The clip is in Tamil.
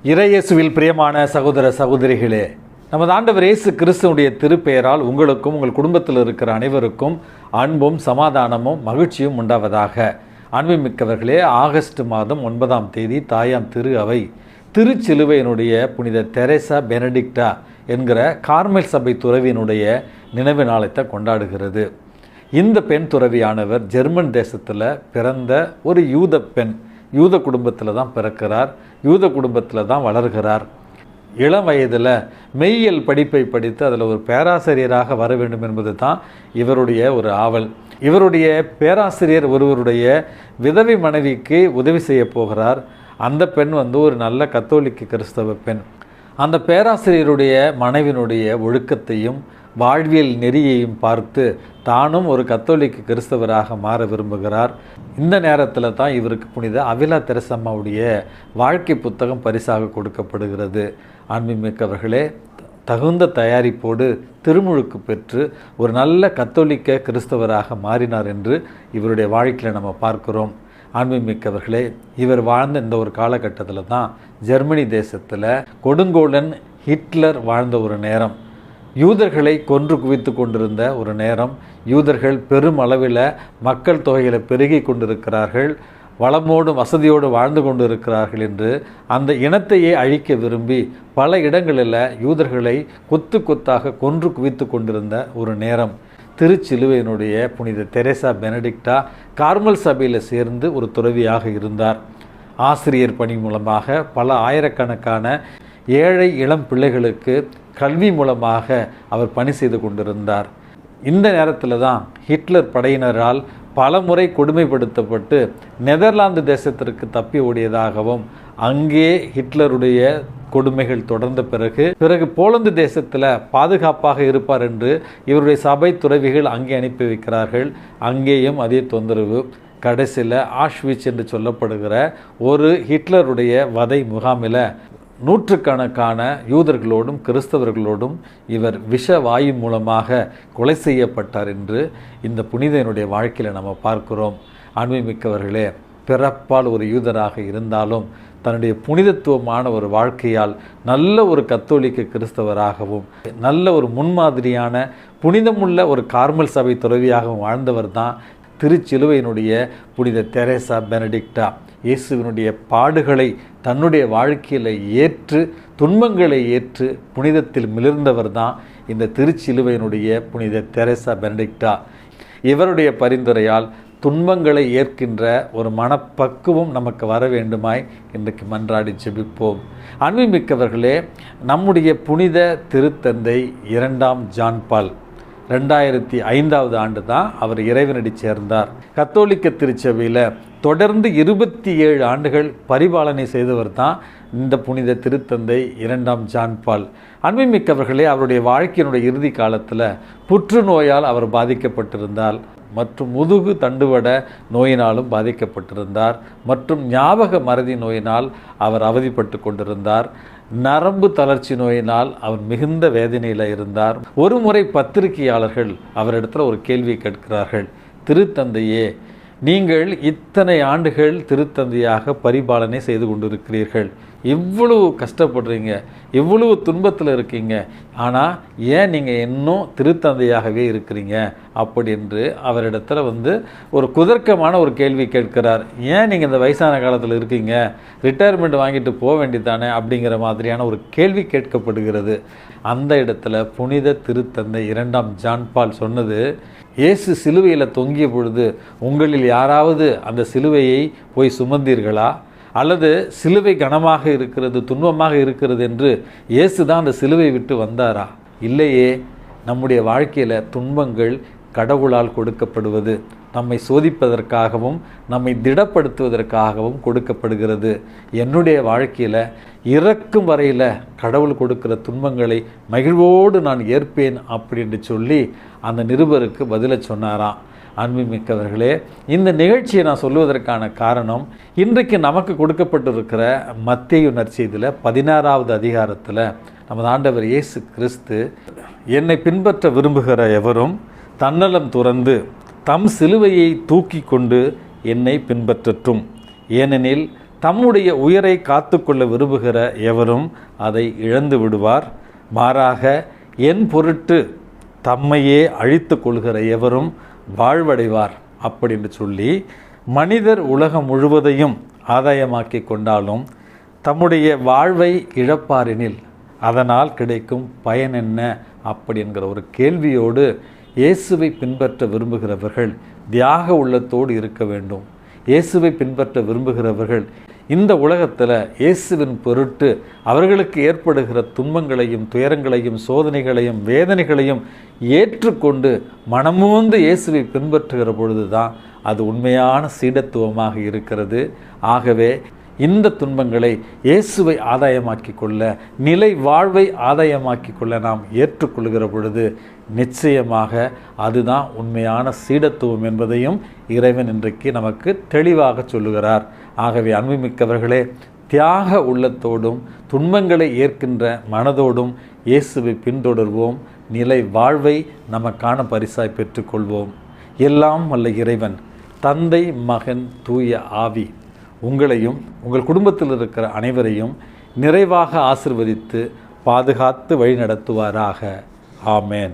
இறையேசுவில் பிரியமான சகோதர சகோதரிகளே, நமது ஆண்டவர் இயேசு கிறிஸ்துவுடைய திருப்பெயரால் உங்களுக்கும் உங்கள் குடும்பத்தில் இருக்கிற அனைவருக்கும் அன்பும் சமாதானமும் மகிழ்ச்சியும் உண்டாவதாக. அன்புமிக்கவர்களே, ஆகஸ்ட் மாதம் 9ஆம் தேதி தாயாம் திரு அவை திருச்சிலுவையினுடைய புனித தெரேசா பெனடிக்டா என்கிற கார்மல் சபை துறவியினுடைய நினைவு நாளத்தை கொண்டாடுகிறது. இந்த பெண் துறவியானவர் ஜெர்மன் தேசத்தில் பிறந்த ஒரு யூத பெண். யூத குடும்பத்தில் தான் பிறக்கிறார், யூத குடும்பத்தில் தான் வளர்கிறார். இளம் வயதில் மெய்யியல் படிப்பை படித்து அதில் ஒரு பேராசிரியராக வர வேண்டும் என்பது தான் இவருடைய ஒரு ஆவல். இவருடைய பேராசிரியர் ஒருவருடைய விதவை மனைவிக்கு உதவி செய்ய போகிறார். அந்த பெண் ஒரு நல்ல கத்தோலிக்க கிறிஸ்தவ பெண். அந்த பேராசிரியருடைய மனைவினுடைய ஒழுக்கத்தையும் வாழ்வியல் நெறியையும் பார்த்து தானும் ஒரு கத்தோலிக்க கிறிஸ்தவராக மாற விரும்புகிறார். இந்த நேரத்தில் தான் இவருக்கு புனித அவிலா தெரசம்மாவுடைய வாழ்க்கை புத்தகம் பரிசாக கொடுக்கப்படுகிறது. அன்புமிக்கவர்களே, தகுந்த தயாரிப்போடு திருமுழுக்கு பெற்று ஒரு நல்ல கத்தோலிக்க கிறிஸ்தவராக மாறினார் என்று இவருடைய வாழ்க்கையில் நம்ம பார்க்கிறோம். அன்புமிக்கவர்களே, இவர் வாழ்ந்த இந்த ஒரு காலகட்டத்தில் தான் ஜெர்மனி தேசத்தில் கொடுங்கோலன் ஹிட்லர் வாழ்ந்த ஒரு நேரம், யூதர்களை கொன்று குவித்து கொண்டிருந்த ஒரு நேரம். யூதர்கள் பெரும் அளவில் மக்கள் தொகையில் பெருகி கொண்டிருக்கிறார்கள், வளமோடும் வசதியோடு வாழ்ந்து கொண்டு இருக்கிறார்கள் என்று அந்த இனத்தையே அழிக்க விரும்பி பல இடங்களில் யூதர்களை கொத்து கொத்தாக கொன்று குவித்து கொண்டிருந்த ஒரு நேரம். திருச்சிலுவையினுடைய புனித தெரேசா பெனடிக்டா கார்மல் சபையில் சேர்ந்து ஒரு துறவியாக இருந்தார். ஆசிரியர் பணி மூலமாக பல ஆயிரக்கணக்கான ஏழை இளம் பிள்ளைகளுக்கு கல்வி மூலமாக அவர் பணி செய்து கொண்டிருந்தார். இந்த நேரத்தில் தான் ஹிட்லர் படையினரால் பல முறை கொடுமைப்படுத்தப்பட்டு நெதர்லாந்து தேசத்திற்கு தப்பி ஓடியதாகவும், அங்கே ஹிட்லருடைய கொடுமைகள் தொடர்ந்த பிறகு போலந்து தேசத்தில் பாதுகாப்பாக இருப்பார் என்று இவருடைய சபை துறவிகள் அங்கே அனுப்பி வைக்கிறார்கள். அங்கேயும் அதே தொந்தரவு. கடைசியில் ஆஷ்விட்ஸ் என்று சொல்லப்படுகிற ஒரு ஹிட்லருடைய வதை முகாமில் நூற்றுக்கணக்கான யூதர்களோடும் கிறிஸ்தவர்களோடும் இவர் விஷ வாயு மூலமாக கொலை செய்யப்பட்டார் என்று இந்த புனிதனுடைய வாழ்க்கையில் நம்ம பார்க்கிறோம். அன்புமிக்கவர்களே, பிறப்பால் ஒரு யூதராக இருந்தாலும் தன்னுடைய புனிதத்துவமான ஒரு வாழ்க்கையால் நல்ல ஒரு கத்தோலிக்க கிறிஸ்தவராகவும் நல்ல ஒரு முன்மாதிரியான புனிதமுள்ள ஒரு கார்மல் சபை துறவியாகவும் வாழ்ந்தவர் தான் திருச்சிலுவையினுடைய புனித தெரேசா பெனடிக்டா. இயேசுவினுடைய பாடுகளை தன்னுடைய வாழ்க்கையில் ஏற்று துன்பங்களை ஏற்று புனிதத்தில் மிளிர்ந்தவர் தான் இந்த திருச்சிலுவையினுடைய புனித தெரேசா பெனடிக்டா. இவருடைய பரிந்துரையால் துன்பங்களை ஏற்கின்ற ஒரு மனப்பக்குவம் நமக்கு வர வேண்டுமாய் இன்றைக்கு மன்றாடி ஜெபிப்போம். அன்புமிக்கவர்களே, நம்முடைய புனித திருத்தந்தை 2ஆம் ஜான் பால் 2005 ஆண்டு தான் அவர் இறைவனடி சேர்ந்தார். கத்தோலிக்க திருச்சபையில் தொடர்ந்து 27 ஆண்டுகள் பரிபாலனை செய்தவர் தான் இந்த புனித திருத்தந்தை 2ஆம் ஜான் பால். அன்புமிக்கவர்களே, அவருடைய வாழ்க்கையினுடைய இறுதி காலத்தில் புற்றுநோயால் அவர் பாதிக்கப்பட்டிருந்தார் மற்றும் முதுகு தண்டுவட நோயினாலும் பாதிக்கப்பட்டிருந்தார் மற்றும் ஞாபக மறதி நோயினால் அவர் அவதிப்பட்டு கொண்டிருந்தார். நரம்பு தளர்ச்சி நோயினால் அவர் மிகுந்த வேதனையில் இருந்தார். ஒரு முறை பத்திரிகையாளர்கள் அவரிடத்தில் ஒரு கேள்வி கேட்கிறார்கள், திருத்தந்தையே, நீங்கள் இத்தனை ஆண்டுகள் திருத்தந்தையாக பரிபாலனை செய்து கொண்டிருக்கிறீர்கள், இவ்வளவு கஷ்டப்படுறீங்க, இவ்வளவு துன்பத்தில் இருக்கீங்க, ஆனால் ஏன் நீங்கள் இன்னும் திருத்தந்தையாகவே இருக்கிறீங்க அப்படி என்று அவரிடத்தில் ஒரு குதர்க்கமான ஒரு கேள்வி கேட்கிறார். ஏன் நீங்கள் இந்த வயசான காலத்தில் இருக்கீங்க, ரிட்டையர்மெண்ட் வாங்கிட்டு போக வேண்டியதானே அப்படிங்கிற மாதிரியான ஒரு கேள்வி கேட்கப்படுகிறது. அந்த இடத்துல புனித திருத்தந்தை 2ஆம் ஜான் பால் சொன்னது, இயேசு சிலுவையில் தொங்கிய பொழுது உங்களில் யாராவது அந்த சிலுவையை போய் சுமந்தீர்களா? அல்லது சிலுவை கனமாக இருக்கிறது, துன்பமாக இருக்கிறது என்று இயேசு தான் அந்த சிலுவை விட்டு வந்தாரா? இல்லையே. நம்முடைய வாழ்க்கையில் துன்பங்கள் கடவுளால் கொடுக்கப்படுவது நம்மை சோதிப்பதற்காகவும் நம்மை திடப்படுத்துவதற்காகவும் கொடுக்கப்படுகிறது. என்னுடைய வாழ்க்கையில் இறக்கும் வரையில் கடவுள் கொடுக்கிற துன்பங்களை மகிழ்வோடு நான் ஏற்பேன் அப்படின்னு சொல்லி அந்த நிருபருக்கு பதிலை சொன்னாராம். அன்புமிக்கவர்களே, இந்த நிகழ்ச்சியை நான் சொல்லுவதற்கான காரணம், இன்றைக்கு நமக்கு கொடுக்கப்பட்டிருக்கிற மத்தேயு நற்செய்தியில் 16வது அதிகாரத்தில் நமது ஆண்டவர் இயேசு கிறிஸ்து, என்னை பின்பற்ற விரும்புகிற எவரும் தன்னலம் துறந்து தம் சிலுவையை தூக்கி கொண்டு என்னை பின்பற்றட்டும். ஏனெனில் தம்முடைய உயிரை காத்துக்கொள்ள விரும்புகிற எவரும் அதை இழந்து விடுவார். மாறாக என் பொருட்டு தம்மையே அழித்து கொள்கிற எவரும் வாழ்வடைவார் அப்படின்னு சொல்லி, மனிதர் உலகம் முழுவதையும் ஆதாயமாக்கி கொண்டாலும் தம்முடைய வாழ்வை இழப்பாரெனில் அதனால் கிடைக்கும் பயன் என்ன அப்படிங்கிற ஒரு கேள்வியோடு இயேசுவை பின்பற்ற விரும்புகிறவர்கள் தியாக உள்ளத்தோடு இருக்க வேண்டும். இயேசுவை பின்பற்ற விரும்புகிறவர்கள் இந்த உலகத்தில் இயேசுவின் பொருட்டு அவர்களுக்கு ஏற்படுகிற துன்பங்களையும் துயரங்களையும் சோதனைகளையும் வேதனைகளையும் ஏற்றுக்கொண்டு மனமூந்து இயேசுவை பின்பற்றுகிற பொழுது தான் அது உண்மையான சீடத்துவமாக இருக்கிறது. ஆகவே இந்த துன்பங்களை இயேசுவை ஆதாயமாக்கி கொள்ள, நிலை வாழ்வை ஆதாயமாக்கி கொள்ள நாம் ஏற்றுக்கொள்கிற பொழுது நிச்சயமாக அதுதான் உண்மையான சீடத்துவம் என்பதையும் இறைவன் இன்றைக்கு நமக்கு தெளிவாக சொல்லுகிறார். ஆகவே அன்புமிக்கவர்களே, தியாக உள்ளத்தோடும் துன்பங்களை ஏற்கின்ற மனதோடும் இயேசுவை பின்தொடர்வோம். நிலை வாழ்வை நமக்கான பரிசாய் பெற்றுக்கொள்வோம். எல்லாம் வல்ல இறைவன், தந்தை, மகன், தூய ஆவி உங்களையும் உங்கள் குடும்பத்தில் இருக்கிற அனைவரையும் நிறைவாக ஆசிர்வதித்து பாதுகாத்து வழி நடத்துவாராக. ஆமேன்.